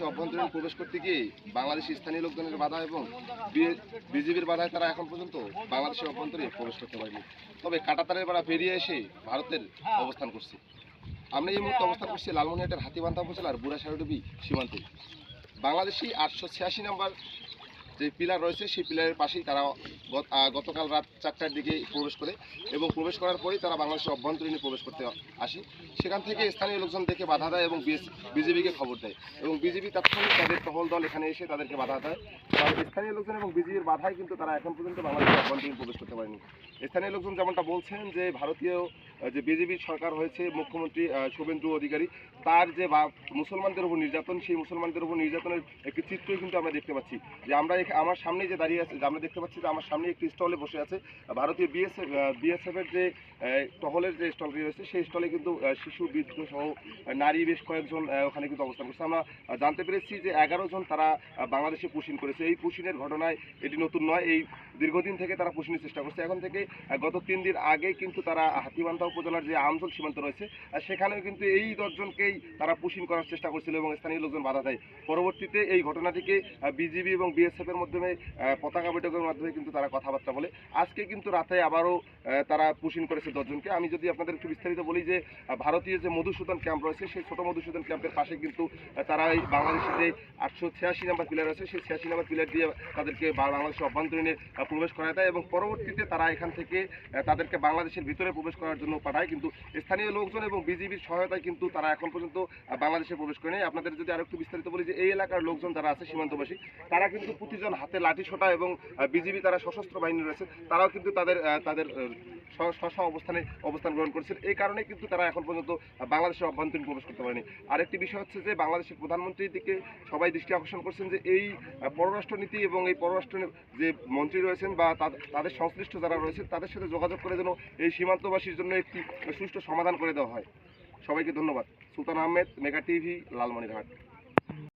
বাংলাদেশে অভ্যন্তরীণ প্রবেশ করতে গিয়ে বাংলাদেশি স্থানীয় লোকজনের বাধা এবং বিজিবির বাধায় তারা এখন পর্যন্ত বাংলাদেশের অভ্যন্তরে প্রবেশ করতে পারেনি। তবে কাঁটাতারের বেড়া পেরিয়ে এসে ভারতের অবস্থান করছে। আমরা এই মুহূর্তে অবস্থান করছি লালমনিরহাটের হাতীবান্ধা উপজেলার বুড়াসারডুবি সীমান্তে। বাংলাদেশি 886 নম্বর যে পিলার রয়েছে সেই পিলারের পাশেই তারা গতকাল রাত 4টার দিকে প্রবেশ করে এবং প্রবেশ করার পরেই তারা বাংলাদেশের অভ্যন্তরীণে প্রবেশ করতে আসে। সেখান থেকে স্থানীয় লোকজন দেখে বাধা দেয় এবং বিজিবিকে খবর দেয় এবং বিজিবি তাৎক্ষণিক তাদের টহল দল এখানে এসে তাদেরকে বাধা দেয়। স্থানীয় লোকজন এবং বিজিবির বাধায় কিন্তু তারা এখন পর্যন্ত বাংলাদেশের অভ্যন্তরীণ প্রবেশ করতে পারেনি। স্থানীয় লোকজন যেমনটা বলছেন যে ভারতীয় যে বিজেপির সরকার হয়েছে, মুখ্যমন্ত্রী শুভেন্দু অধিকারী, তার যে মুসলমানদের উপর নির্যাতন, সেই মুসলমানদের উপর নির্যাতনের একটি চিত্রই কিন্তু আমরা দেখতে পাচ্ছি। যে আমরা আমার সামনে যে দাঁড়িয়ে আছে, যে আমরা দেখতে পাচ্ছি যে আমার সামনে একটি স্টলে বসে আছে ভারতীয় বিএসএফের যে টহলের যে স্টলটি রয়েছে, সেই স্টলে কিন্তু শিশু, বৃদ্ধ সহ নারী বেশ কয়েকজন ওখানে কিন্তু অবস্থান করছে। আমরা জানতে পেরেছি যে 11 জন তারা বাংলাদেশে পুশিন করেছে। এই পুশিনের ঘটনায় এটি নতুন নয়, এই দীর্ঘদিন থেকে তারা পুশিনের চেষ্টা করছে। এখন থেকে গত 3 দিন আগে কিন্তু তারা হাতীবান্ধা উপজেলার যে আমজল সীমান্ত রয়েছে সেখানেও কিন্তু এই 10 জনকেই তারা পুশিন করার চেষ্টা করছিল এবং স্থানীয় লোকজন বাধা দেয়। পরবর্তীতে এই ঘটনাটিকে বিজিবি এবং বিএসএফের মাধ্যমে পতাকা বৈঠকের মাধ্যমে কিন্তু তারা কথাবার্তা বলে। আজকে কিন্তু রাতে আবারও তারা পুশিন করেছে 10 জনকে। আমি যদি আপনাদের একটু বিস্তারিত বলি যে ভারতীয় যে মধুসূদন ক্যাম্প রয়েছে সেই ছোটো মধুসূদন ক্যাম্পের পাশে কিন্তু তারা এই বাংলাদেশের যে 886 নম্বর পিলার আছে সেই 86 নম্বর পিলার দিয়ে তাদেরকে বাংলাদেশের অভ্যন্তরীণে প্রবেশ করা দেয় এবং পরবর্তীতে তারা এখান থেকে তাদেরকে বাংলাদেশের ভিতরে প্রবেশ করার জন্য পাঠায়। কিন্তু স্থানীয় লোকজন এবং বিজিবির সহায়তায় কিন্তু তারা এখন পর্যন্ত বাংলাদেশে প্রবেশ করে নেয়। আপনাদের যদি আরো একটু বিস্তারিত বলি যে এই এলাকার লোকজন যারা আছে সীমান্তবাসী, তারা কিন্তু প্রতিজন হাতে লাঠি সোঁটা এবং বিজিবি তারা সশস্ত্র বাহিনী রয়েছে, তারাও কিন্তু তাদের অবস্থান গ্রহণ করছে। এই কারণে কিন্তু তারা এখন পর্যন্ত বাংলাদেশের অভ্যন্তরীণ প্রবেশ করতে পারেনি। আরেকটি বিষয় হচ্ছে যে বাংলাদেশের প্রধানমন্ত্রীর দিকে সবাই দৃষ্টি আকর্ষণ করছেন যে এই পররাষ্ট্রনীতি এবং এই পররাষ্ট্র যে মন্ত্রী রয়েছেন বা তাদের সংশ্লিষ্ট যারা রয়েছে তাদের সাথে যোগাযোগ করে যেন এই সীমান্তবাসীর জন্য একটি সুষ্ঠু সমাধান করে দেওয়া হয়। সবাইকে ধন্যবাদ। সুলতান আহমেদ, মেগা টিভি, লালমনিরহাট।